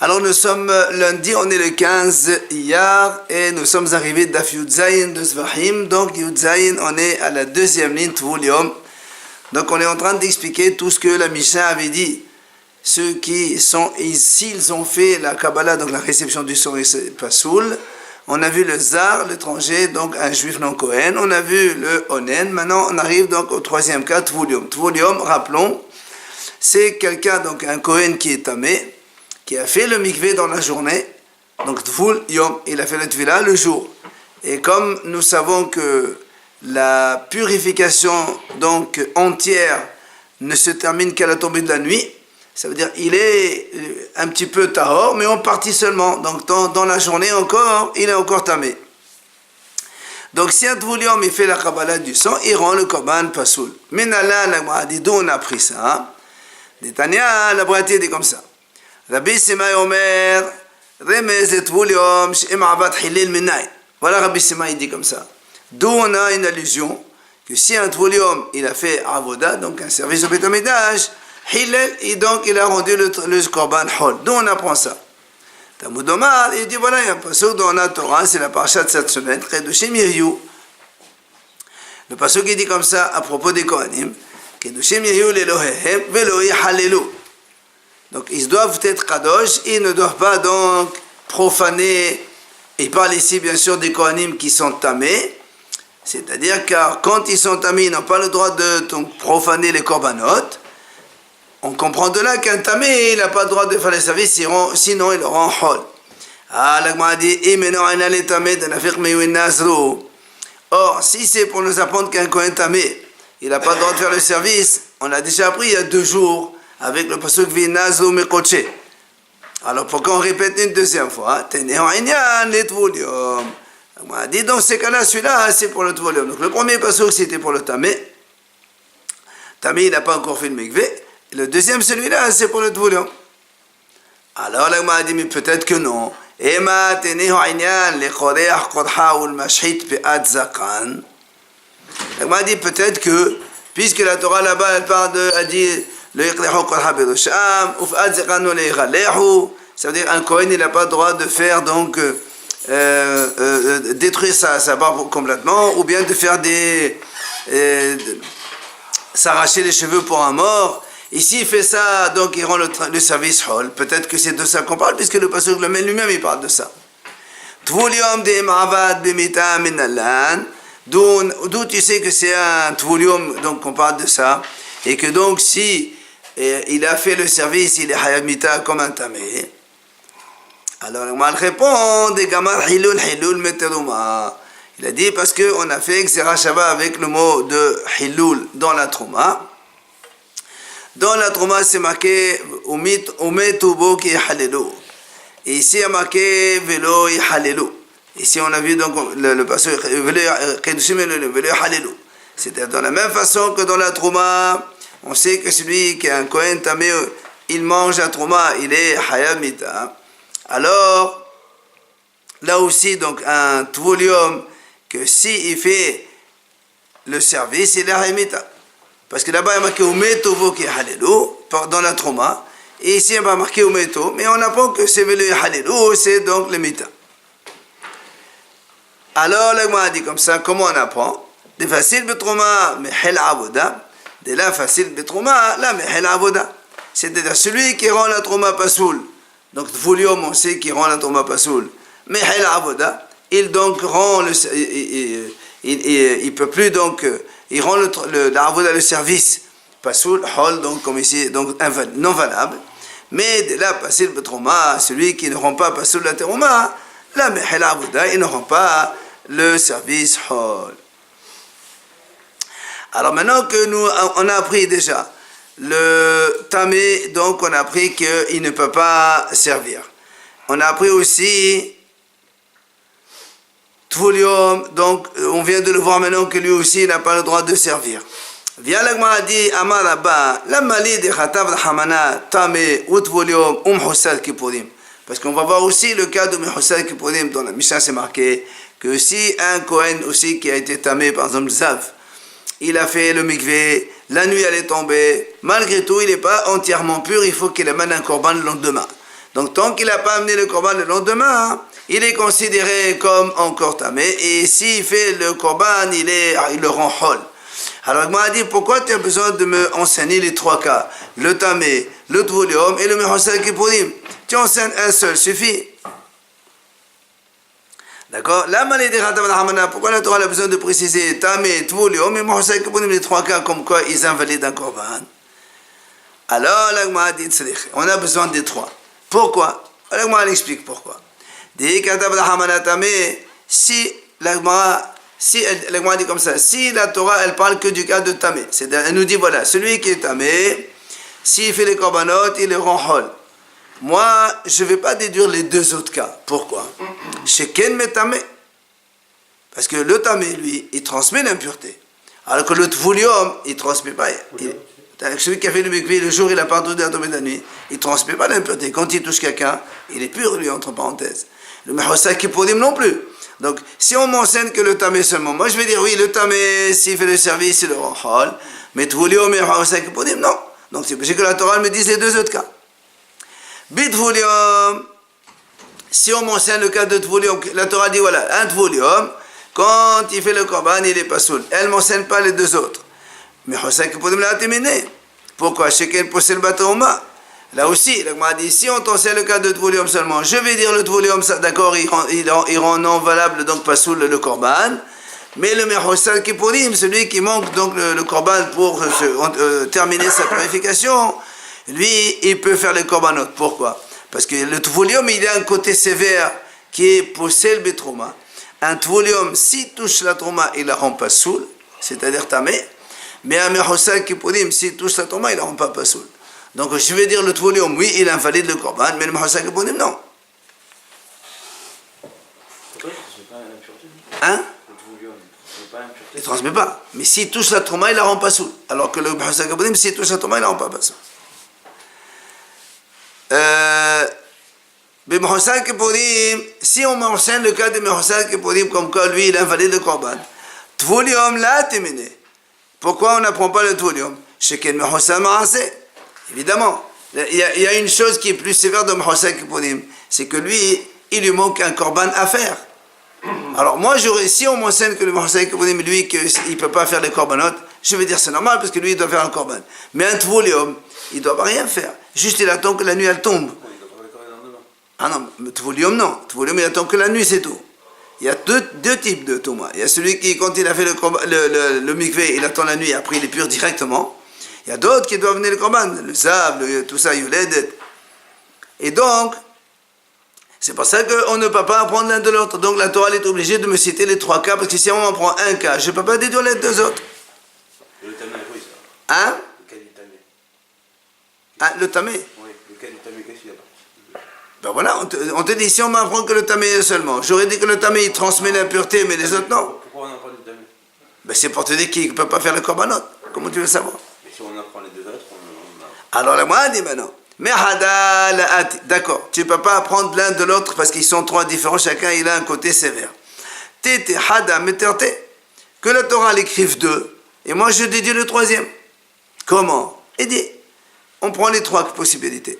Alors nous sommes lundi, on est le 15 Iyar et nous sommes arrivés d'Af Yud Zayin de Zvahim. Donc Yud Zayin, on est à la deuxième ligne Tvul Yom. Donc on est en train d'expliquer tout ce que la Mishnah avait dit. Ceux qui sont, s'ils ont fait la Kabbalah, donc la réception du son Pasoul, on a vu le Zar, l'étranger, donc un juif non Kohen, on a vu le Onen, maintenant on arrive donc au troisième cas, Tvul Yom. Tvul Yom, rappelons, c'est quelqu'un, donc un Kohen qui est tamé, qui a fait le mikvé dans la journée, donc Tvul Yom, il a fait le Tvila le jour. Et comme nous savons que la purification donc entière ne se termine qu'à la tombée de la nuit, ça veut dire il est un petit peu tahor, mais en partie seulement. Donc dans la journée encore, il est encore tamé. Donc si un Tvul Yom il fait la Kabbalah du sang, il rend le Korban Pasoul. Mais là, d'où on a appris ça? Netanya, la Braïti dit comme ça. Rabbi Simai Omer, Remez et Tvul Yom, She'em Avad Hilil Minay. Voilà Rabbi Simai dit comme ça. D'où on a une allusion que si un Tvul Yom il a fait Avoda, donc un service au Beit HaMikdash, Hillel, et donc il a rendu le Korban Hol. D'où on apprend ça? Talmud Omar, il dit voilà, il y a un pasuk dans la Torah, c'est la parasha de cette semaine, Kedushim Yiryu. Le pasuk qui dit comme ça à propos des Kohanim, Kedushim Yiryu l'Elohehem, Velo Yhalelu. Donc ils doivent être kadosh, ils ne doivent pas donc profaner. Il parle ici bien sûr des Kohanim qui sont tamés, c'est-à-dire car quand ils sont tamés, ils n'ont pas le droit de donc, profaner les korbanot. On comprend de là qu'un tamé, il n'a pas le droit de faire les services, sinon il rend hol. Ah, l'Agma dit, or, si c'est pour nous apprendre qu'un Kohen tamé, il n'a pas le droit de faire le service, on l'a déjà appris il y a 2 jours, avec le pasuk Vinazru Mekoche. Alors pourquoi on répète une deuxième fois? On dit dans ces cas-là, celui-là c'est pour le Tvul Yom. Donc le premier pasuk c'était pour le tamé. Tamé il n'a pas encore fait le mikvé. Le deuxième celui-là c'est pour le Tvul Yom. Alors là on a dit mais peut-être que non. On a dit peut-être que puisque la Torah là-bas elle parle de elle dit ça veut dire un Kohen il n'a pas le droit de faire donc détruire sa barbe complètement ou bien de faire s'arracher les cheveux pour un mort. Ici il fait ça donc il rend le service hol. Peut-être que c'est de ça qu'on parle puisque le pasteur lui-même il parle de ça. Tvul Yom de Ma'avad b'mita min Allan. D'où tu sais que c'est un Tvul Yom donc qu'on parle de ça et que donc si il a fait le service, il est Hayab Mita comme un tamé. Alors, on répond des Gamar Hilul Hilul Meteruma. Il a dit parce qu'on a fait Xera Shava avec le mot de Hilul dans la Trouma. Dans la Trouma, c'est marqué Umetubo ki Halelu. Et ici, il y a marqué Velo Halelu. Ici, on a vu donc le passage Velo Halelu. C'est-à-dire dans la même façon que dans la Trouma. On sait que celui qui est un Kohen tamé, il mange un trouma, il est Hayab Mita. Alors, là aussi, donc, un Tvul Yom, que s'il fait le service, il est Hayab Mita. Parce que là-bas, il y a marqué Umeto Voki Halelu, dans la trouma. Et ici, il y a marqué Umeto, mais on apprend que c'est le Halelu, c'est donc le Mita. Alors, l'Agma a dit comme ça, comment on apprend? Des faciles de trouma, mais Hel Avoda. De là, facile de trouma, là, mais elle avoda. C'est-à-dire celui qui rend la trouma pasoul. Donc, Tvul Yom, on sait qu'il rend la trouma pasoul. Mais elle avoda, il donc rend il peut plus donc, il rend l'avoda le service pasoul, hol, donc comme ici, donc non valable. Mais de là, facile de trouma, celui qui ne rend pas pasoul la trouma, là, mais elle avoda, il ne rend pas le service hol. Alors maintenant que on a appris déjà le tamé, donc on a appris qu'il ne peut pas servir. On a appris aussi Tvul Yom, donc on vient de le voir maintenant que lui aussi n'a pas le droit de servir. Via l'Agma dit Amar Rabba, la mali de Khatav Hamana, tamé ou Tvul Yom, Hussad Kippurim. Parce qu'on va voir aussi le cas de Hussad Kippurim, dans la Mishnah c'est marqué que si un Kohen aussi qui a été tamé, par exemple Zav, il a fait le mikvé la nuit elle est tombée, malgré tout il n'est pas entièrement pur, il faut qu'il amène un korban le lendemain. Donc tant qu'il n'a pas amené le korban le lendemain, il est considéré comme encore tamé, et s'il fait le korban, il le rend hol. Alors il m'a dit, pourquoi tu as besoin de me enseigner les trois cas, le tamé, le tvoulium et le mechosel kippurim? Tu enseignes un seul, suffit. D'accord? Pourquoi la Torah a besoin de préciser tamé, tvoulium et mechosel kippurim, les trois cas comme quoi ils invalident un korban? Alors la Gemara dit, on a besoin des trois. Pourquoi? La Gemara explique pourquoi. Si la Gemara dit comme ça, si la Torah elle parle que du cas de tamé, elle nous dit voilà, celui qui est tamé, s'il fait les korbanot, il les rend hol. Moi, je ne vais pas déduire les deux autres cas. Pourquoi? Sheken met tamé. Parce que le tamé, lui, il transmet l'impureté. Alors que le tvoulium, il ne transmet pas. Celui qui a fait le mikvé, le jour il n'a pas entendu la tombée de la nuit, il ne transmet pas l'impureté. Quand il touche quelqu'un, il est pur, lui, entre parenthèses. Le mechosel kippurim non plus. Donc, si on m'enseigne que le tamé seulement, moi je vais dire oui, le tamé, s'il fait le service, il le rend hol. Mais tvoulium et mechosel kippurim, non. Donc, c'est obligé que la Torah me dise les deux autres cas. Bitvoulium, si on m'enseigne le cas de tvoulium, la Torah dit voilà, un tvoulium, quand il fait le korban, il n'est pas saoul. Elle ne m'enseigne pas les deux autres. Mais Hosek Kippurim l'a terminé. Pourquoi? Shekel possède le bateau. Là aussi, il m'a dit si on t'enseigne le cas de tvoulium seulement, je vais dire le tvoulium, d'accord, il rend non valable, donc pas saoul le korban. Mais le Mechosel Kippurim, celui qui manque donc le korban pour terminer sa purification, lui, il peut faire les korbanot. Pourquoi? Parce que le tvoulium, il a un côté sévère qui est possède le trauma. Un tvoulium, s'il touche la trauma, il la rend pas saoul, c'est-à-dire tamé. Mais un mechosel kippurim, s'il touche la trauma, il ne la rend pas saoul. Donc je vais dire le tvoulium, oui, il invalide le korban, mais le mechosel kippurim, non. Pourquoi il ne transmet pas l'impureté? Hein? Le tvoulium, il ne transmet pas l'impureté. Il ne transmet pas. Mais s'il touche la trauma, il ne la rend pas saoul. Alors que le mechosel kippurim, s'il touche la trauma, il ne la rend pas saoul. Le mechosel kippurim, si on m'enseigne le cas de mechosel kippurim, comme quoi lui, il invalide le korban, tvoulium l'a terminé. Pourquoi on n'apprend pas le tvoulium? Évidemment, il y a une chose qui est plus sévère de Mechosel Kippurim, c'est que lui, il lui manque un korban à faire. Alors moi, si on m'enseigne que le Mechosel Kippurim, lui, qu'il ne peut pas faire les korbanot, je vais dire c'est normal parce que lui, il doit faire un korban. Mais un tvoulium, il ne doit rien faire. Juste, il attend que la nuit, elle tombe. Ah non, le tvoulium, non. Le tvoulium, il attend que la nuit, c'est tout. Il y a deux types de Touma. Il y a celui qui, quand il a fait le mikvé, il attend la nuit, après il est pur directement. Il y a d'autres qui doivent venir le korban, le zav, tout ça, yuledet. Et donc, c'est pour ça qu'on ne peut pas apprendre l'un de l'autre. Donc la Torah est obligée de me citer les trois cas, parce que si on en prend un cas, je ne peux pas déduire les deux autres. Et le tamé, oui, ça. Hein? Le cas du tamé. Ah, le tamé? Oui, le cas du tamé, qu'est-ce qu'il y a? Ben voilà, on te dit, si on m'apprend que le tamé seulement, j'aurais dit que le tamé il transmet l'impureté, mais les autres non. Pourquoi on apprend le tamé? Ben c'est pour te dire qu'il ne peut pas faire le korbanot. Comment tu veux savoir? Mais si on apprend les deux autres, Alors la moi dit maintenant, mais hada la ati, d'accord, tu ne peux pas apprendre l'un de l'autre parce qu'ils sont trois différents, chacun il a un côté sévère. Tete hada meterte, que la Torah l'écrive deux, et moi je dédie le troisième. Comment? Il dit, on prend les trois possibilités.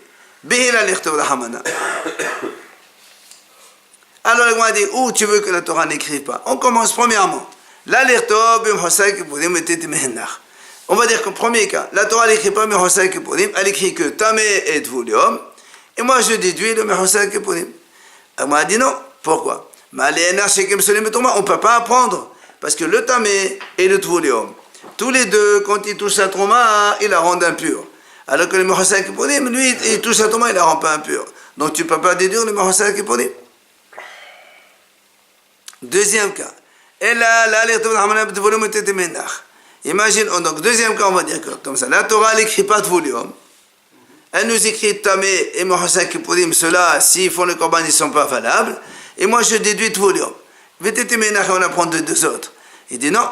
Alors, il m'a dit, où tu veux que la Torah n'écrive pas? On commence premièrement. On va dire qu'au premier cas, la Torah n'écrit pas Mechosel Kippurim, elle écrit que Tamé et Tvoulium, et moi je déduis le Mechosel Kippurim. Elle m'a dit non. Pourquoi? On ne peut pas apprendre, parce que le Tamé et le Tvoulium, tous les deux, quand ils touchent la trauma, ils la rendent impure. Alors que le Mechosel Kippurim, lui, il touche la trauma, il la rend pas impure. Donc tu ne peux pas déduire le Mechosel Kippurim. Deuxième cas. Imagine, donc deuxième cas, on va dire comme ça. La Torah n'écrit pas de Tvoulium. Elle nous écrit Tamé et Mechosel Kippurim. Ceux-là, s'ils font le korban, ils ne sont pas valables. Et moi, je déduis Tvoulium. On apprend deux autres. Il dit non.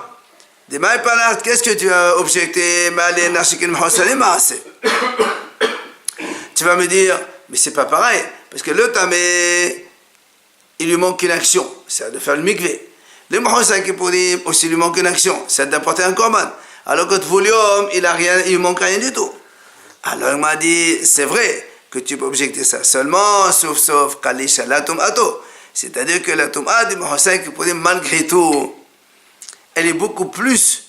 Qu'est-ce que tu as objecté? Tu vas me dire, mais c'est pas pareil. Parce que le Tamé, il lui manque une action. C'est de faire le mikvé. Le Mechosel Kippurim aussi lui manque une action, c'est d'apporter un korban. Alors que Tvoulium, il manque rien du tout. Alors il m'a dit, c'est vrai que tu peux objecter ça seulement, sauf Kalisha la Tum'ato. C'est-à-dire que la Tum'a du Mahosai Kippurim, malgré tout, elle est beaucoup plus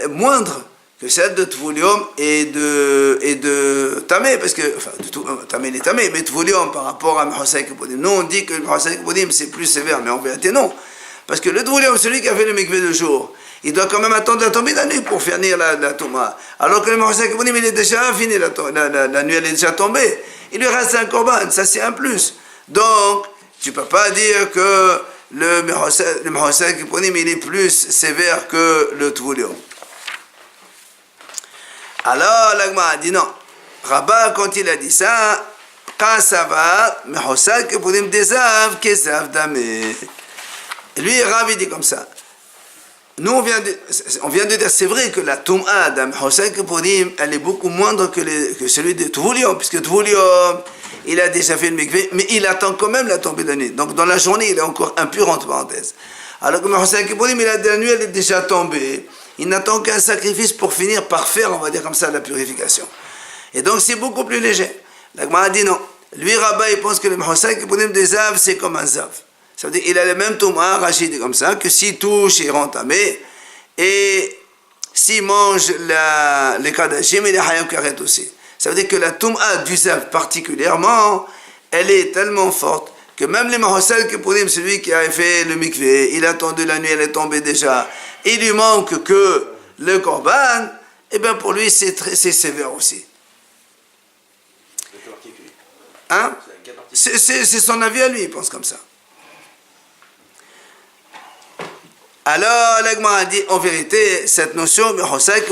moindre que celle de Tvoulium et de Tamé, parce que, enfin, Tamé il est Tamé, mais Tvoulium par rapport à Mahosai Kippurim. Nous on dit que le Mahosai Kippurim c'est plus sévère, mais en vérité non. Parce que le Tvoulium, celui qui a fait le mikvé de jour, il doit quand même attendre la tombée de la nuit pour finir la Touma. Alors que le Mahosai Kippurim, il est déjà fini, la nuit elle est déjà tombée. Il lui reste un korban, ça c'est un plus. Donc, tu ne peux pas dire que le Mahosai Kippurim, il est plus sévère que le Tvoulium. Alors, l'Agma a dit non. Rabat, quand il a dit ça, Kasava, Mahosai Kippurim desav, kesav damé. Lui, Rav, il dit comme ça. Nous, on vient de dire, c'est vrai que la Tum'a d'un Mahosai Kippurim, elle est beaucoup moindre que celui de Tvoulium, puisque Tvoulium, il a déjà fait le mikvé, mais il attend quand même la tombée de la nuit. Donc, dans la journée, il est encore impur, entre parenthèses. Alors que Mahosai Kippurim, la nuit, elle est déjà tombée. Il n'attend qu'un sacrifice pour finir par faire, on va dire comme ça, la purification. Et donc, c'est beaucoup plus léger. L'Agma a dit non. Lui, Rabat, il pense que le Mahosai Kippurim des Zav, c'est comme un Zav. Ça veut dire qu'il a le même Touma, Rachid dit comme ça, que s'il touche, il rend tamé, et s'il mange les Kadashim, il est Hayam Karet aussi. Ça veut dire que la Touma du Zav particulièrement, elle est tellement forte que même les Mahosai Kippurim, celui qui a fait le mikvé, il a attendu la nuit, elle est tombée déjà, il lui manque que le Korban, et bien pour lui c'est sévère aussi. Hein? C'est son avis à lui, il pense comme ça. Alors, l'Agma a dit, en vérité, cette notion, c'est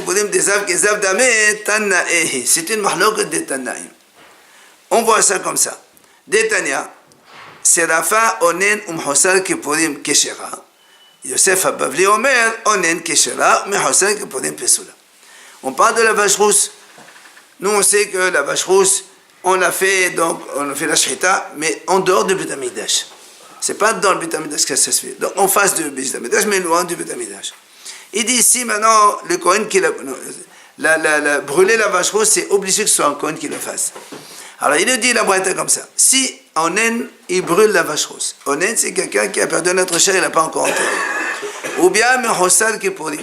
une mahlouk de Tanaïm. On voit ça comme ça. Détania, Serafa onen Hosal Kippurim keshera. Yosef Habavli Omer onen keshera, mais Hosal Kippurim pesula. On parle de la vache rousse. Nous, on sait que la vache rousse, on a fait la shrita, mais en dehors du Beit HaMikdash. C'est pas dans le Beit HaMikdash que ça se fait. Donc, en face du Beit HaMikdash, mais loin du Beit HaMikdash. Il dit ici, maintenant, le Kohen qui brûler la vache rousse, c'est obligé que ce soit un Kohen qui le fasse. Alors, il nous dit la braïta comme ça. Si Onen, il brûle la vache rousse. Onen, c'est quelqu'un qui a perdu notre chair, il n'a pas encore enterré. Ou bien, Mehosal Kippurim.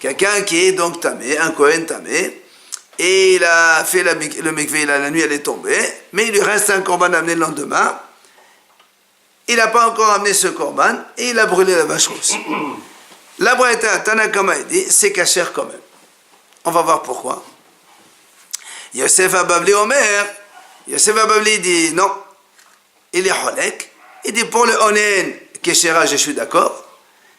Quelqu'un qui est donc tamé, un Kohen tamé, et il a fait le mikvé, la nuit, elle est tombée, mais il lui reste un korban à amener le lendemain. Il n'a pas encore amené ce korban et il a brûlé la vache rousse. La braïta, Tanakama, dit, c'est kasher quand même. On va voir pourquoi. Yosef Habavli Omer, Yosef Habavli dit non, il est holek. Il dit pour le onen, keshera, je suis d'accord.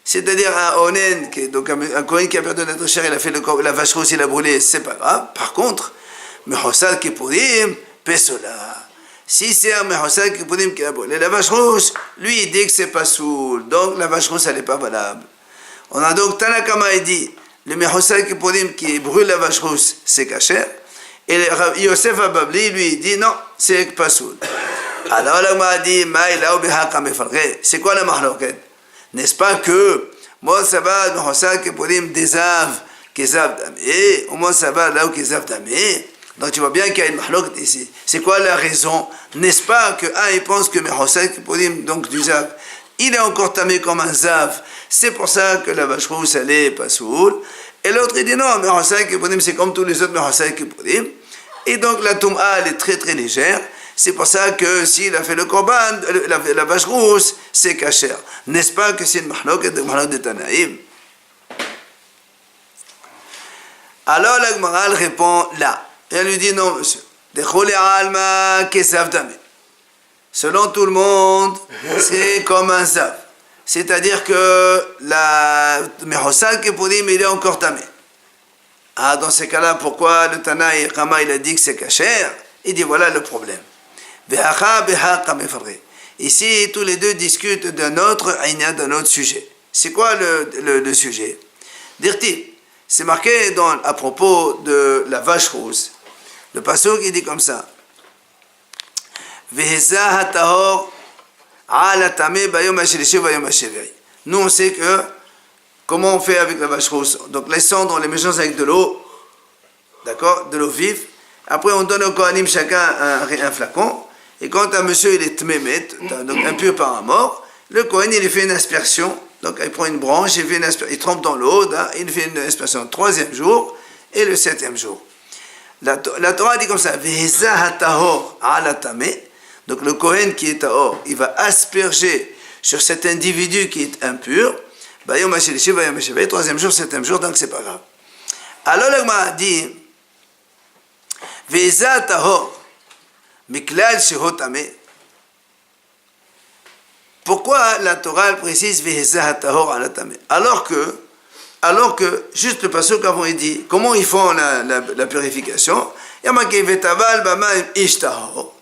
C'est-à-dire un onen, donc un kohen qui a perdu notre chair, il a fait la vache rousse, il a brûlé, c'est pas grave. Par contre, Mehosal Kippurim, pesola. Si c'est un Mehosal Kippurim qui a brûlé la vache rousse, lui il dit que c'est pas soul, donc la vache rousse elle n'est pas valable. On a donc Tanakama dit, le Mehosal Kippurim qui brûle la vache rousse, c'est kasher, et Yosef Habavli lui dit non, c'est pas soul. Alors là m'a dit, c'est quoi la mahloket? N'est-ce pas que moi ça va Mehosal Kippurim desav, kezav damé, ou moi ça va là où kezav damé? Donc tu vois bien qu'il y a une mahlok ici. C'est quoi la raison? N'est-ce pas que il pense que Mehosal Kippurim, donc du zav, il est encore tamé comme un zav. C'est pour ça que la vache rousse, elle est pas soul. Et l'autre, il dit non, Mehosal Kippurim, c'est comme tous les autres Mehosal Kippurim. Et donc la Tum'a, elle est très très légère. C'est pour ça que s'il a fait le korban, la vache rousse, c'est kasher. N'est-ce pas que c'est une mahlok de Tanaïm? Alors la Gemara répond là. Et elle lui dit non, monsieur. Selon tout le monde, c'est comme un zav. C'est-à-dire que la Mehosal Kippurim, il est encore tamé. Ah, dans ces cas-là, pourquoi le Tanaï Rama, il a dit que c'est kasher? Il dit voilà le problème. Ici, tous les deux discutent d'un autre sujet. C'est quoi le sujet? Dirti, c'est marqué à propos de la vache rousse. Le pasuk il dit comme ça. Nous on sait que comment on fait avec la vache rousse? Donc les cendres, on les mélange avec de l'eau, d'accord, de l'eau vive. Après, on donne au Kohanim chacun un flacon. Et quand un monsieur il est tmémet, donc impur par un mort, le Kohen il fait une aspersion. Donc il prend une branche, il trempe dans l'eau, il fait une aspersion le 3e jour et le 7e jour. La Torah dit comme ça, Veheza hatahor ala tameh. Donc le Kohen qui est tahor, il va asperger sur cet individu qui est impur. Bayom hashelishi, bayom hashavet, 3e jour, 7e jour, donc c'est pas grave. Alors le Gemara dit, Veheza tahor. Miklal sheho tameh. Pourquoi la Torah précise Veheza hatahor ala tameh? Alors que juste le passage qu'avant il dit, comment ils font la purification? Il y a marqué Vetaval bamaim ishtahor.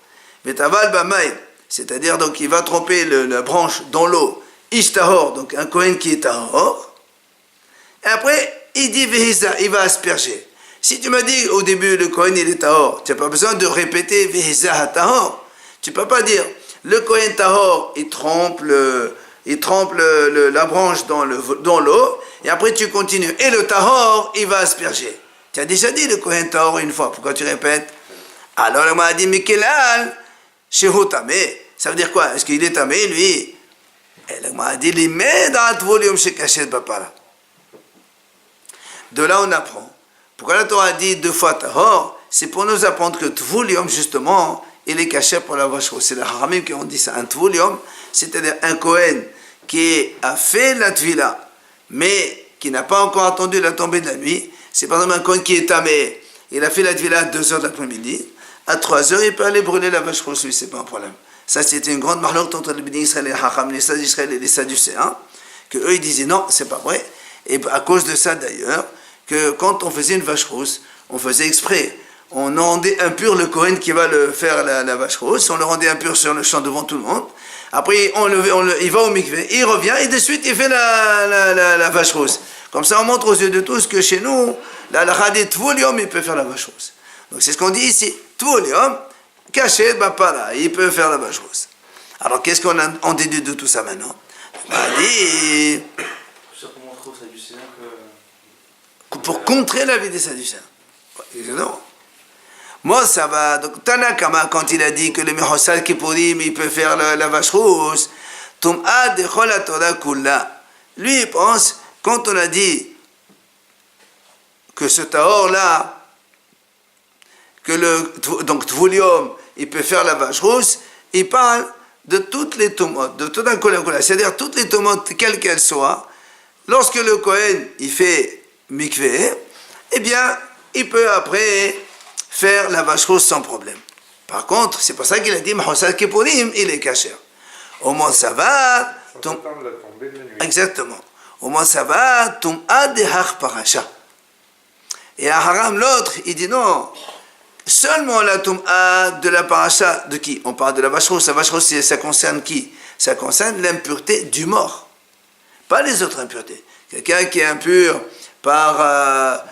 Vetaval bamaim, c'est-à-dire donc il va tremper la branche dans l'eau. Ishtahor, donc un Kohen qui est tahor. Et après, il dit Veheza, il va asperger. Si tu m'as dit au début le Kohen il est tahor, tu n'as pas besoin de répéter Veheza hatahor. Tu ne peux pas dire le Kohen tahor, il trempe la branche dans l'eau, et après tu continues. Et le tahor, il va asperger. Tu as déjà dit le Kohen tahor une fois, pourquoi tu répètes? Alors on m'a dit Mikelal, shehu tameh. Ça veut dire quoi? Est-ce qu'il est tameh lui? Et on m'a dit Limed at volume shekashet bapara. De là on apprend. Pourquoi la Torah dit 2 fois tahor? C'est pour nous apprendre que Tvulium, justement, il est caché pour la vache rousse. C'est les Haramim qui ont dit ça. Un Tvulium, c'est-à-dire un Kohen qui a fait la Tvila, mais qui n'a pas encore attendu la tombée de la nuit. C'est par exemple un Kohen qui est tamé. Il a fait la Tvila à 2h de l'après-midi. À 3h, il peut aller brûler la vache rousse, lui, c'est pas un problème. Ça, c'était une grande marloque entre les Béni Israël et les Hacham, les sages d'Israël et les Sadducéens, que eux, ils disaient non, c'est pas vrai. Et à cause de ça, d'ailleurs, que quand on faisait une vache rousse, on faisait exprès. On rendait impur le Kohen qui va le faire la vache rousse, on le rendait impur sur le champ devant tout le monde. Après, il va au mikvé, il revient et de suite il fait la vache rousse. Comme ça, on montre aux yeux de tous que chez nous, la halakha Tvolium, il peut faire la vache rousse. Donc c'est ce qu'on dit ici. Tvolium, caché, bapara, il peut faire la vache rousse. Alors qu'est-ce qu'on déduit de tout ça maintenant? On a dit. Ça pour montrer aux Sadducéens que. Pour contrer la vie des Sadducéens. Non. Moi, ça va. Donc, Tanakama, quand il a dit que le Mehosal Kippurim, il peut faire la vache rousse, Tum'a de Chol Torah Kulla. Lui, il pense, quand on a dit que ce Tahor-là, donc Tvulium, il peut faire la vache rousse, il parle de toutes les tomotes, de tout un Kula, c'est-à-dire toutes les tomotes, quelles qu'elles soient, lorsque le Kohen, il fait mikvé, eh bien, il peut après faire la vache rousse sans problème. Par contre, c'est pour ça qu'il a dit Mahosal Kippurim, il est caché. Au moins ça va. Exactement. Au moins ça va. Tum'a de Hach Parasha. Et à Haram, l'autre, il dit non. Seulement la Tum'a de la Parasha de qui? On parle de la vache rousse. La vache rousse, ça concerne qui? Ça concerne l'impureté du mort. Pas les autres impuretés. Quelqu'un qui est impur par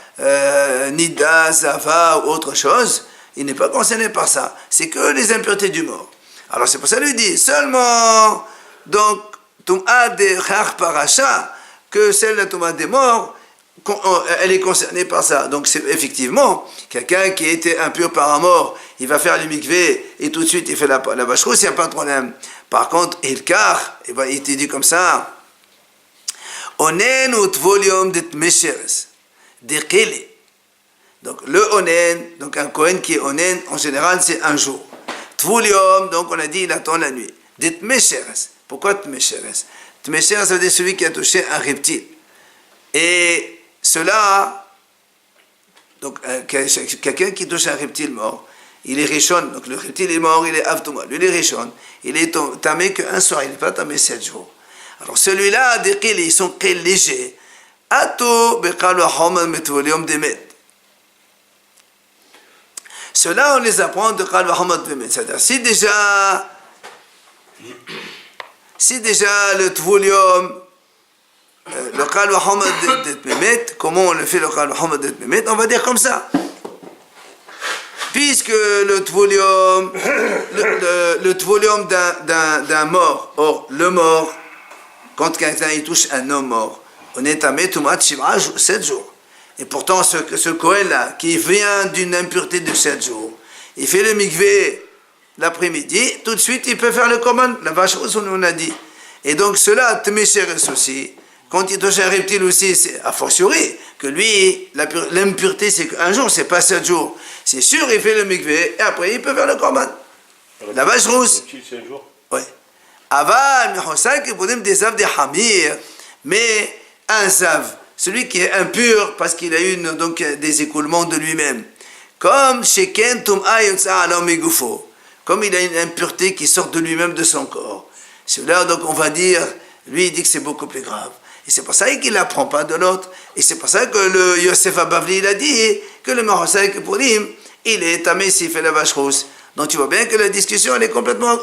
Nida, Zava ou autre chose, il n'est pas concerné par ça. C'est que les impuretés du mort. Alors c'est pour ça qu'il lui dit seulement donc Tum'a de Chach Parasha, que celle de la Tum'a des morts, elle est concernée par ça. Donc c'est effectivement quelqu'un qui a été impur par un mort, il va faire le mikvé et tout de suite il fait la vache rousse, il n'y a pas de problème. Par contre, Ilkar, il te dit comme ça. Onen ou tvolium de Mesheres, de Kele. Donc le onen, donc un Kohen qui est onen, en général c'est un jour. Tvolium, donc on a dit il attend la nuit. De Mesheres. Pourquoi Tmesheres? Tmesheres, ça veut dire celui qui a touché un reptile. Et cela, donc quelqu'un qui touche un reptile mort, il est rishon, donc le reptile est mort, il est avtouma, lui il est rishon, il est tamé qu'un soir, il n'est pas tamé 7 jours. Alors celui-là, des qil, ils sont qil légers. Ato beqal wa homal metvolium demet. Cela, on les apprend de qal wa homal demet. C'est-à-dire, si déjà le tvolium, le qal wa homal demet, comment on le fait le qal wa homal demet? On va dire comme ça. Puisque le tvolium d'un mort, or le mort, quand quelqu'un il touche un homme mort, on est tamé tumat shiv'a 7 jours. Et pourtant, ce Kohen-là, qui vient d'une impureté de 7 jours, il fait le mikvé l'après-midi, tout de suite, il peut faire le korban, la vache rousse, on a dit. Et donc, cela, Tmesheres aussi, quand il touche un reptile aussi, c'est a fortiori, que lui, l'impureté, c'est qu'un jour, c'est pas 7 jours. C'est sûr, il fait le mikvé, et après, il peut faire le korban. La vache rousse. Oui. Aval, Mechosak, Kippurim, des zav, des hamir, mais un zav, celui qui est impur parce qu'il a eu donc des écoulements de lui-même. Comme Sheken Tum'a Yotza Ala Migufo, comme il a une impureté qui sort de lui-même de son corps. Celui-là, donc on va dire, lui il dit que c'est beaucoup plus grave. Et c'est pour ça qu'il n'apprend pas de l'autre. Et c'est pour ça que le Yosef Abavli il a dit que le Mechosak Kippurim, il est tamé s'il fait la vache rousse. Donc tu vois bien que la discussion elle est complètement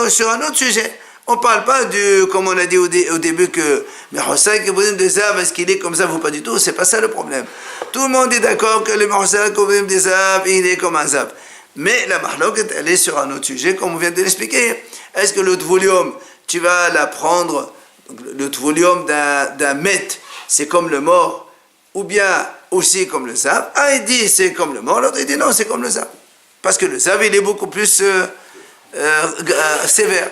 sur un autre sujet. On ne parle pas du, comme on a dit au début, que Mechosak Kippurim des Zav, est-ce qu'il est comme ça ou pas du tout, c'est pas ça le problème. Tout le monde est d'accord que le Mechosak Kippurim des Zav, il est comme un Zav. Mais la Mahlok, elle est sur un autre sujet, comme on vient de l'expliquer. Est-ce que le Tvoulium, tu vas la prendre, le Tvoulium d'un Met, c'est comme le mort, ou bien aussi comme le Zav? Un il dit c'est comme le mort, l'autre il dit non, c'est comme le Zav. Parce que le Zav, il est beaucoup plus sévère.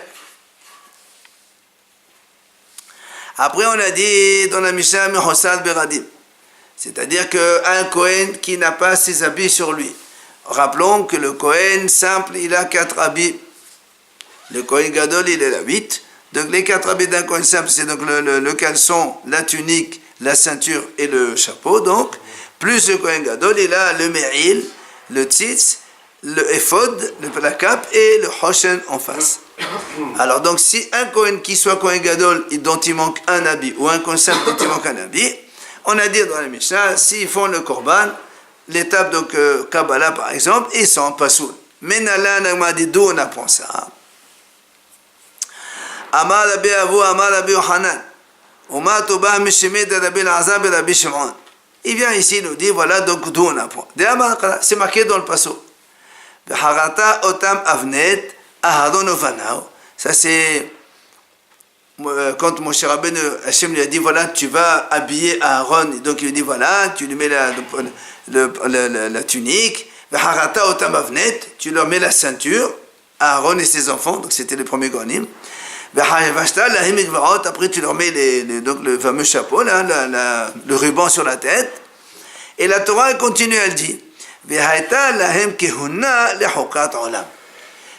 Après, on a dit dans la Mishnah, Mechosad Beradim. C'est-à-dire qu'un Kohen qui n'a pas ses habits sur lui. Rappelons que le Kohen simple, il a 4 habits. Le Kohen Gadol, il a 8. Donc les 4 habits d'un Kohen simple, c'est donc le caleçon, la tunique, la ceinture et le chapeau. Donc, plus le Kohen Gadol, il a le Me'il, le Tzitz, le Ephod, la cape et le Hoshen en face. Alors donc si un Kohen qui soit Kohen Gadol dont il manque un habit ou un Kohen simple dont il manque un habit, on a dit dans la Mishnah, s'ils font le Korban, l'étape donc Kabbalah par exemple, ils sont pas soul. Mais Nala n'a dit d'où on apprend ça. Amar Rabbi Avu, Amar Rabbi Yohanan, Oma Toba Mishemed Rabbi Lazar et Rabbi Shimon. Il vient ici, il nous dit voilà donc d'où on apprend. C'est marqué dans le passo. V'harata otam avnet Aharon Ovanao. Ça c'est quand Moshe Rabbeinu, Hachem lui a dit voilà tu vas habiller Aaron, donc il lui dit voilà tu lui mets la tunique, Harata Otam Avnet, tu leur mets la ceinture, Aaron et ses enfants, donc c'était les premiers Gonim, après tu leur mets donc le fameux chapeau là, le ruban sur la tête, et la Torah elle continue, elle dit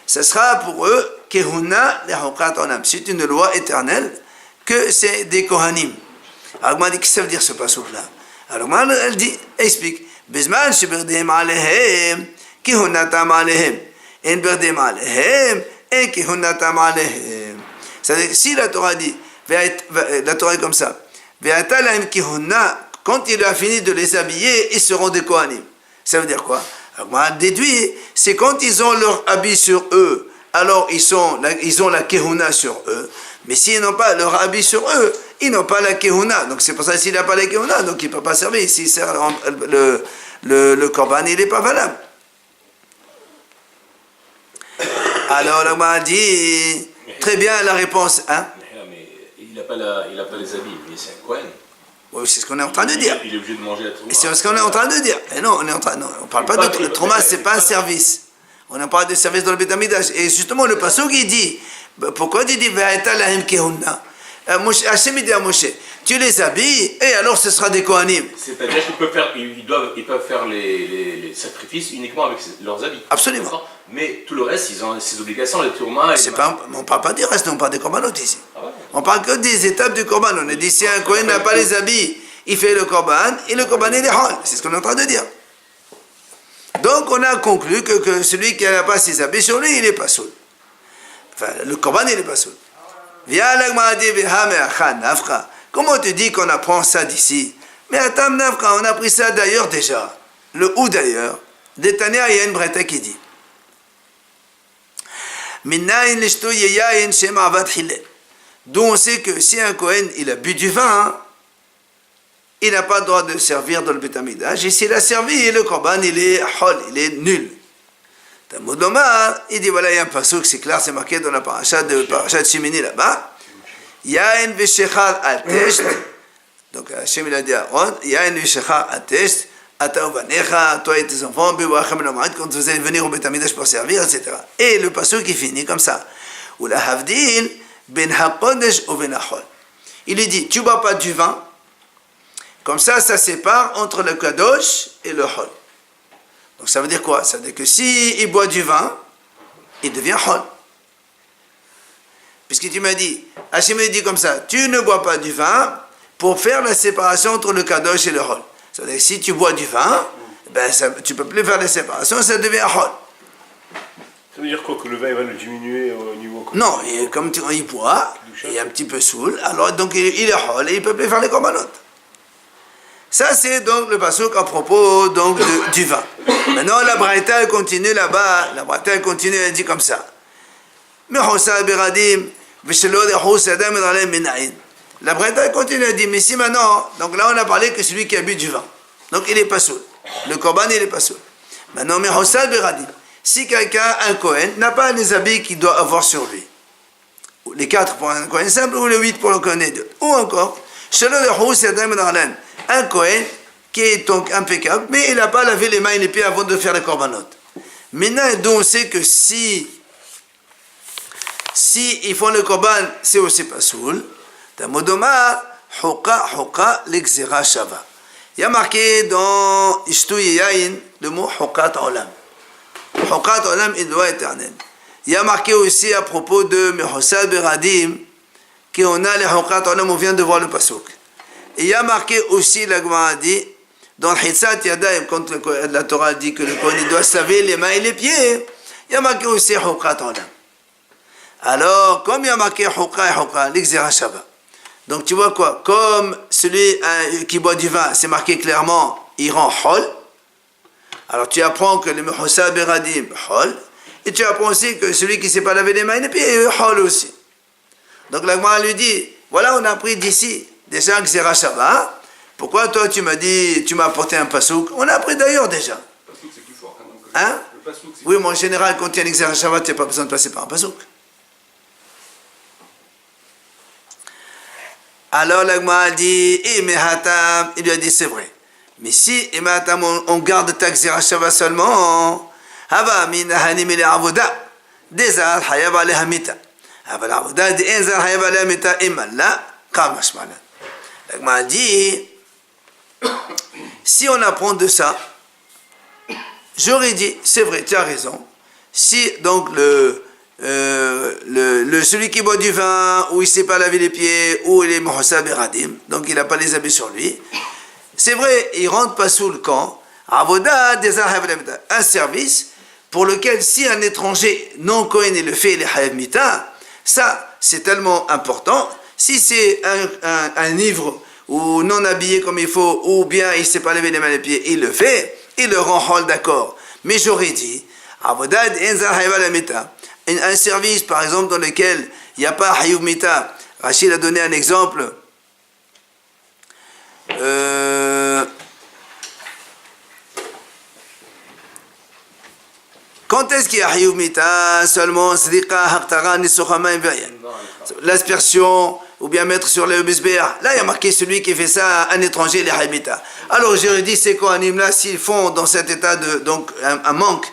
ce sera pour eux Kehuna lehokat onam. C'est une loi éternelle que c'est des Kohanim. Alors, qu'est-ce que ça veut dire ce passage-là? Alors, elle dit, explique. Bizman sheberdem alehem, kehunatam alehem. En berdem alehem, en kehunatam alehem. C'est-à-dire, si la Torah dit, la Torah est comme ça, ve'ata lahem kehuna, quand il a fini de les habiller, ils seront des Kohanim. Ça veut dire quoi? Alors, on déduit, c'est quand ils ont leur habit sur eux, alors ils ont la kehuna sur eux. Mais s'ils n'ont pas leur habit sur eux, ils n'ont pas la kehuna. Donc c'est pour ça que s'il n'a pas la kehuna, donc il ne peut pas servir. S'il sert le korban, il n'est pas valable. Alors on m'a dit, très bien la réponse. Hein? Mais il n'a pas les habits, mais c'est un Kohen. Oui, c'est ce qu'on est en train de dire. Il est obligé de manger la trouma. C'est ce qu'on est en train de dire. Et non, on ne parle pas de trouma, c'est pas un service. On n'a pas de service dans le Beth Amikdash. Et justement, le passage il dit, pourquoi il dit Ve'ata lahem kehuna? Hachem dit à Moshe, tu les habilles et alors ce sera des Kohanim. C'est-à-dire qu'ils peuvent faire les sacrifices uniquement avec leurs habits. Absolument. Mais tout le reste, ils ont ces obligations, les tourmas. On ne parle pas du reste, on parle des Korbanot ici. Ah ouais. On parle que des étapes du Korban. On a dit si un Kohen n'a pas les habits, il fait le Korban et le Korban il est hal. C'est ce qu'on est en train de dire. Donc on a conclu que celui qui n'a pas ses habits sur lui, il n'est pas saoul. Enfin, le Korban il n'est pas saoul. Comment tu dis qu'on apprend ça d'ici? Mais attends, on a pris ça d'ailleurs déjà. Le ou d'ailleurs. Détania, il y a une bretta qui dit. D'où on sait que si un Kohen il a bu du vin, il n'a pas le droit de servir dans le Beth Amikdash. Et s'il a servi, le Korban il est hol, il est nul. Talmud Lomar, il dit voilà, il y a un pasuk, c'est clair, c'est marqué dans la paracha de Shemini là-bas. Yain veshechal al tesht Donc Hachem il a dit à Aaron, Yain Vishecha Atesh, Ata Uvanecha, toi et tes enfants, Bevoachem Lamad, quand vous allez venir au Beth Amikdash pour servir, etc. Et le passage qui finit comme ça. Ou la Havdil, Ben HaKodesh ou Ben HaChol. Il lui dit, tu bois pas du vin, comme ça sépare entre le Kadosh et le Hol. Donc ça veut dire quoi? Ça veut dire que si il boit du vin, il devient Hol. Puisque tu m'as dit, Hachem me dit comme ça, tu ne bois pas du vin pour faire la séparation entre le Kadosh et le Hol. Ça veut dire que si tu bois du vin, ben tu ne peux plus faire la séparation, ça devient Hol. Ça veut dire quoi? Que le vin va le diminuer au niveau... Non, comme il boit, il est un petit peu saoul, alors donc il est Hol et il ne peut plus faire les korbanot. Ça c'est donc le pasuk à propos donc du vin. Maintenant la Braïta elle continue là-bas, la Braïta elle continue, elle dit comme ça. La Braïta elle continue, elle dit, mais si maintenant, donc là on a parlé que celui qui a bu du vin, donc il est pas saoul. Le korban il est pas saoul. Maintenant, mais si quelqu'un, un Kohen, n'a pas les habits qu'il doit avoir sur lui, les 4 pour un Kohen simple ou les 8 pour le Kohen idiot, ou encore, un Kohen qui est donc impeccable, mais il n'a pas lavé les mains et les pieds avant de faire les korbanot. Maintenant, donc, on sait que si ils font le korban, c'est aussi pas soul. Tamodoma, hoka, l'exera shava. Il y a marqué dans Ishtu Yain le mot hokat olam. Hokat olam, il doit éternel. Il y a marqué aussi à propos de Mehosad Beradim, qu'on a les hokat olam, on vient de voir le pasuk. Et il y a marqué aussi, la Gemara dit, dans Hitzat Yadayim, quand la Torah dit que le Kohen doit se laver les mains et les pieds, il y a marqué aussi Hokat Olam. Alors, comme il y a marqué Hoka, l'Ixera Shava. Donc tu vois quoi? Comme celui qui boit du vin, c'est marqué clairement, il rend Hol. Alors tu apprends que le Mehosa Beradim, Hol. Et tu apprends aussi que celui qui ne s'est pas lavé les mains et les pieds, Hol aussi. Donc la Gemara lui dit, voilà, on a appris d'ici. Déjà, Xera Shava, pourquoi toi tu m'as dit, tu m'as apporté un pasouk? On a appris d'ailleurs déjà. Le pasouk c'est plus fort quand même. Hein? Le pasouk, c'est Oui, mais en général, quand il y a un Xera Shava, tu n'as pas besoin de passer par un pasouk. Alors l'Agma dit, il lui a dit, c'est vrai. Mais si, on garde ta Xera Shava seulement, Hava min hanim il avoda, dezar hayab aleha mita. Hava l'avoda, dezar hayab aleha mita, imalla, kamash malan. L'Agma dit, si on apprend de ça, j'aurais dit, c'est vrai, tu as raison. Si donc celui qui boit du vin, ou il ne sait pas laver les pieds, ou il est Mohosa Beradim, donc il n'a pas les habits sur lui, c'est vrai, il ne rentre pas sous le camp, un service pour lequel si un étranger non Kohen il le fait, les Hayav Mita, ça c'est tellement important. Si c'est un ivre ou non habillé comme il faut, ou bien il ne sait pas lever les mains et les pieds, il le fait, il le rend hol, d'accord. Mais j'aurais dit, un service par exemple dans lequel il n'y a pas Hayuv Mita. Rachid a donné un exemple. Quand est-ce qu'il y a Hayuv Mita? Seulement l'aspersion, ou bien mettre sur le Bisbéa. Là, il y a marqué celui qui fait ça, un étranger, les Haïmita. Alors, j'aurais dit, ces Kohanim là, s'ils font dans cet état de, donc, un manque,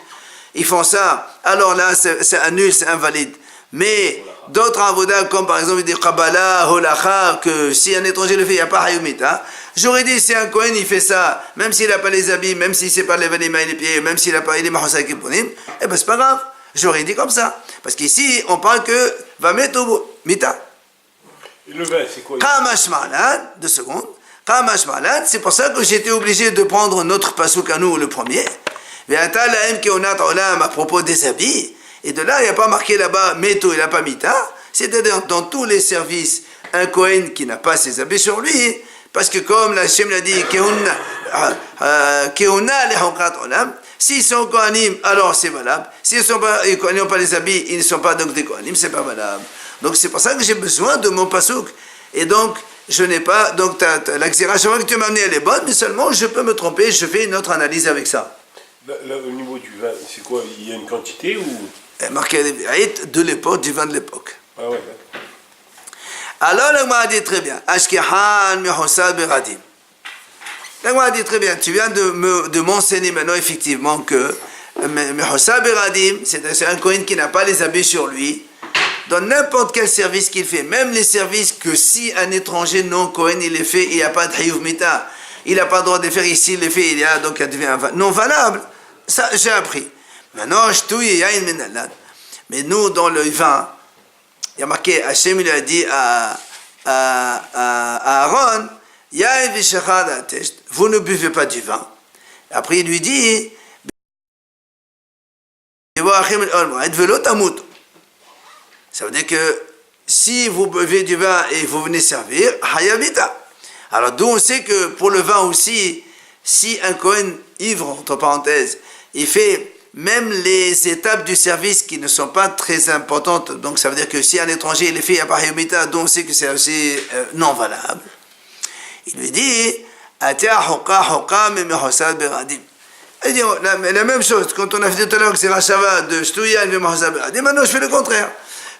ils font ça, alors là, c'est annul, c'est invalide. Mais d'autres avodas, comme par exemple, des Kabbalah, Holacha, que si un étranger le fait, il n'y a pas Haïmita. J'aurais dit, si un Kohen, il fait ça, même s'il n'a pas les habits, même s'il ne sait pas lever les mains et les pieds, même s'il n'a pas les Mahousa Kipunim, eh ben, c'est pas grave. J'aurais dit comme ça. Parce qu'ici, on parle que va mettre au Mita. Et le vin, c'est quoi? Kamash Malad, 2 secondes. Kamash Malad, c'est pour ça que j'étais obligé de prendre notre pasouk à nous, le premier. Ve'ata la'em keonat olam, à propos des habits. Et de là, il n'y a pas marqué là-bas Meto, il n'a pas Mita. C'est-à-dire, dans tous les services, un Kohen qui n'a pas ses habits sur lui, parce que comme la Shem l'a dit, Keona le Hokat olam, s'ils sont Kohanim, alors c'est valable. S'ils n'ont pas les habits, ils ne sont pas donc des Kohanim, c'est pas valable. Donc c'est pour ça que j'ai besoin de mon pasouk. Et donc, je n'ai pas, donc la Xera Shava que tu m'as amenée, elle est bonne, mais seulement je peux me tromper, je fais une autre analyse avec ça. Là, au niveau du vin, c'est quoi? Il y a une quantité ou? Marqué de l'époque, du vin de l'époque. Ah ouais, Alors la Gemara dit très bien, Ashkehan Mehosa Beradim. La Gemara dit très bien, tu viens de m'enseigner maintenant effectivement que Mehosa Beradim, c'est un Kohen qui n'a pas les habits sur lui, dans n'importe quel service qu'il fait, même les services que si un étranger non Kohen il les fait, il n'y a pas de Hayuv Mita, il n'a pas le droit de les faire ici, il les fait, il y a donc il devient non valable. Ça, j'ai appris. Maintenant, mais nous, dans le vin, il y a marqué, Hachem il a dit à Aaron, vous ne buvez pas du vin. Après, il lui dit, ça veut dire que si vous buvez du vin et vous venez servir, hayabita. Alors, d'où on sait que pour le vin aussi, si un Kohen ivre, entre parenthèses, il fait même les étapes du service qui ne sont pas très importantes, donc ça veut dire que si un étranger il les fait, il n'y a pas hayabita, donc on sait que c'est aussi non valable. Il lui dit, il dit la même chose, quand on a fait tout à l'heure que c'est Rachava de Shtuya et Mehosa Beradim, maintenant je fais le contraire.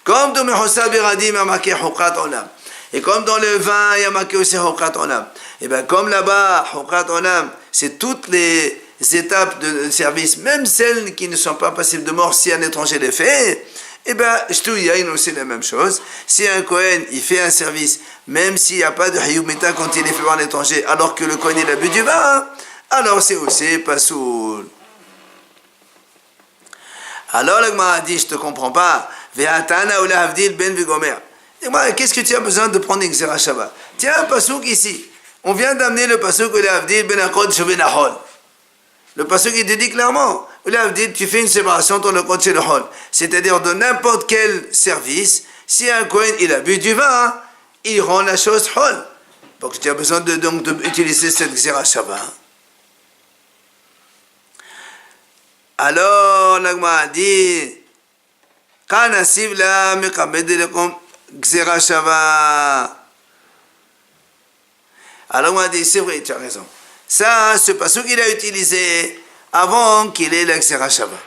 Comme dans Mehosa Beradim, il y a marqué Hukat Olam. Et comme dans le vin, il y a marqué aussi Hukat Olam. Et bien comme là-bas, Hukat Olam, c'est toutes les étapes de service, même celles qui ne sont pas passibles de mort si un étranger les fait, et bien Shtuya, c'est la même chose. Si un Kohen, il fait un service, même s'il n'y a pas de Hayub Mita quand il est fait par un étranger, alors que le Kohen, il a bu du vin, alors c'est aussi pas soul. Alors le Gemara dit, je ne te comprends pas. Qu'est-ce que tu as besoin de prendre Xera Shabbat? Tiens un pasouk ici. On vient d'amener le pasouk ben Akod ben Ahol. Le pasouk il te dit clairement, tu fais une séparation entre le Kod et le Hol. C'est-à-dire de n'importe quel service, si un Kohen il a bu du vin, il rend la chose Hol. Donc tu as besoin d'utiliser cette Xera Shabbat. Alors, la Gemara dit, Kanasiv la mekabedelekom Xera Shava. Alors, on a dit, c'est vrai, tu as raison. Ça, ce passage qu'il a utilisé avant qu'il ait la Xera Shava.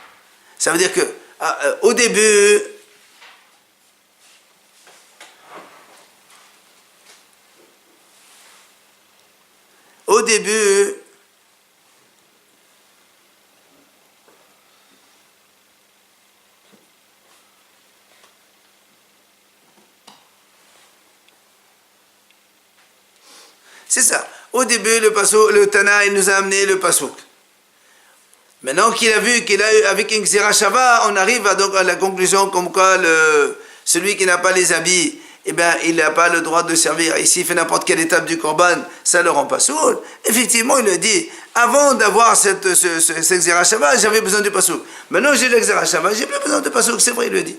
Ça veut dire que, au début, c'est ça. Au début, le Tana, il nous a amené le pasouk. Maintenant qu'il a vu qu'il a eu avec une Xera Shava, on arrive donc à la conclusion comme quoi celui qui n'a pas les habits, eh bien, il n'a pas le droit de servir. Ici, il fait n'importe quelle étape du Korban, ça ne le rend pas sourd. Effectivement, il a dit, avant d'avoir cette Xera Shava, j'avais besoin du pasouk. Maintenant, j'ai le Xera Shava, j'ai plus besoin de pasouk, c'est vrai, il le dit.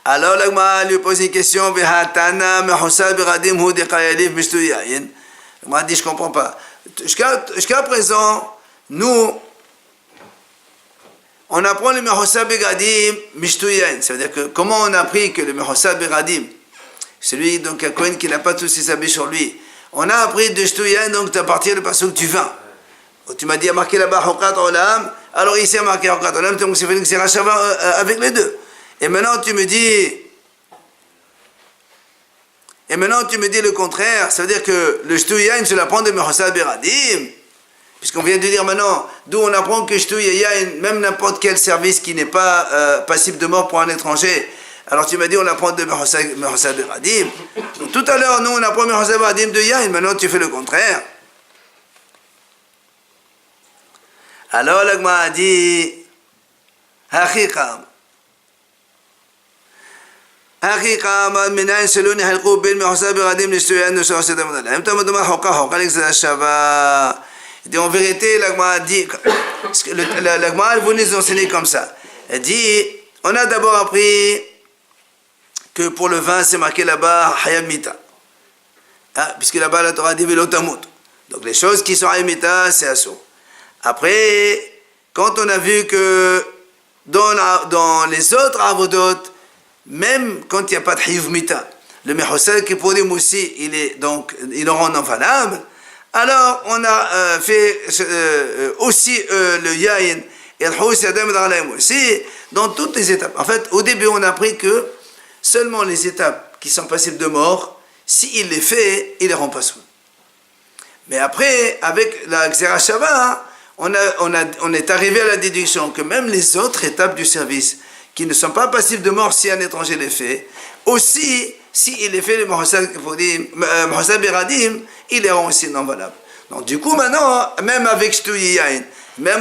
Alors, l'Agma lui pose une question, Vehatana, Mehosa Beradim, Hu Dekayalif, Mishtuyayin. L'Agma dit, je ne comprends pas. Jusqu'à présent, nous, on apprend le Mehosa Beradim, Mishtuyayin. Ça veut dire que, comment on a appris que le Mehosa Beradim, celui, donc, un Kohen qui n'a pas tous ses habits sur lui, on a appris de Shtuyayin, donc, à partir du passage du vin. Tu m'as dit, il y a marqué là-bas, Hukat Olam, alors ici, il y a marqué Hukat Olam, donc, c'est fait que c'est Rachava avec les deux. Et maintenant tu me dis le contraire, ça veut dire que le Shtuyayin se l'apprend de Mehosa Beradim, puisqu'on vient de dire maintenant, d'où on apprend que Shtuyayin, même n'importe quel service qui n'est pas passible de mort pour un étranger, alors tu m'as dit on l'apprend de Mehosa Beradim. Tout à l'heure, nous on apprend Mehosa Beradim de Yain, maintenant tu fais le contraire. Alors l'Agma a dit, Hachiqam. Et on en vérité, l'Agma dit, l'Agma elle voulait nous enseigner comme ça. Elle dit, on a d'abord appris que pour le vin, c'est marqué là-bas Hayab Mita. Puisque là-bas, la Torah dit Velotamut. Donc les choses qui sont Hayab Mita, c'est assourd. Après, quand on a vu que dans les autres avodot, même quand il n'y a pas de Hayuv Mita, le Mehosa Kipporim aussi, il en rend non valable. Alors, on a fait aussi le Yain C'est dans toutes les étapes. En fait, au début, on a appris que seulement les étapes qui sont passibles de mort, s'il les fait, il les rend pas soul. Mais après, avec la Xera Shava, on est arrivé à la déduction que même les autres étapes du service, qui ne sont pas passibles de mort si un étranger les fait, aussi, s'il les fait, les Muhasab Beradim, il les rend aussi non valables. Donc du coup, maintenant, même avec Shtuyiyain, même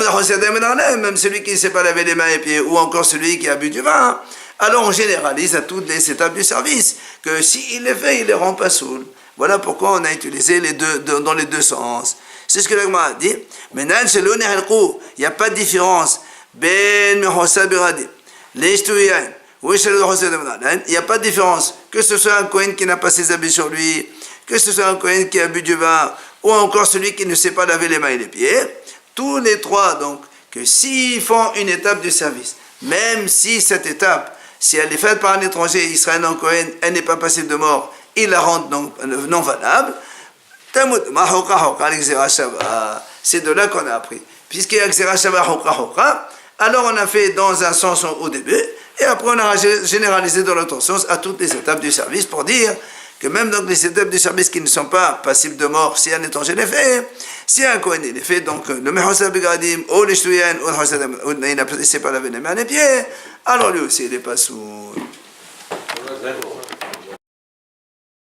même celui qui ne sait pas laver les mains et pieds, ou encore celui qui a bu du vin, alors on généralise à toutes les étapes du service, que s'il les fait, il les rend pas saouls. Voilà pourquoi on a utilisé les deux, dans les deux sens. C'est ce que l'Agma a dit. Mais il n'y a pas de différence. Il n'y a pas de différence. Que ce soit un Kohen qui n'a pas ses habits sur lui, que ce soit un Kohen qui a bu du vin, ou encore celui qui ne sait pas laver les mains et les pieds. Tous les trois, donc, que s'ils font une étape du service, même si cette étape, si elle est faite par un étranger, Israël non Kohen, elle n'est pas passible de mort, ils la rendent non valable. C'est de là qu'on a appris. Puisqu'il y a Xera Shava Hokra, alors on a fait dans un sens au début, et après on a généralisé dans l'autre sens à toutes les étapes du service pour dire que même donc les étapes du service qui ne sont pas passibles de mort si un étranger les fait, si un Kohen les fait, donc le Mehosab Begadim, ou les Shtuyen, ou il ne sait pas laver les mains et les pieds, alors lui aussi il n'est pas sous.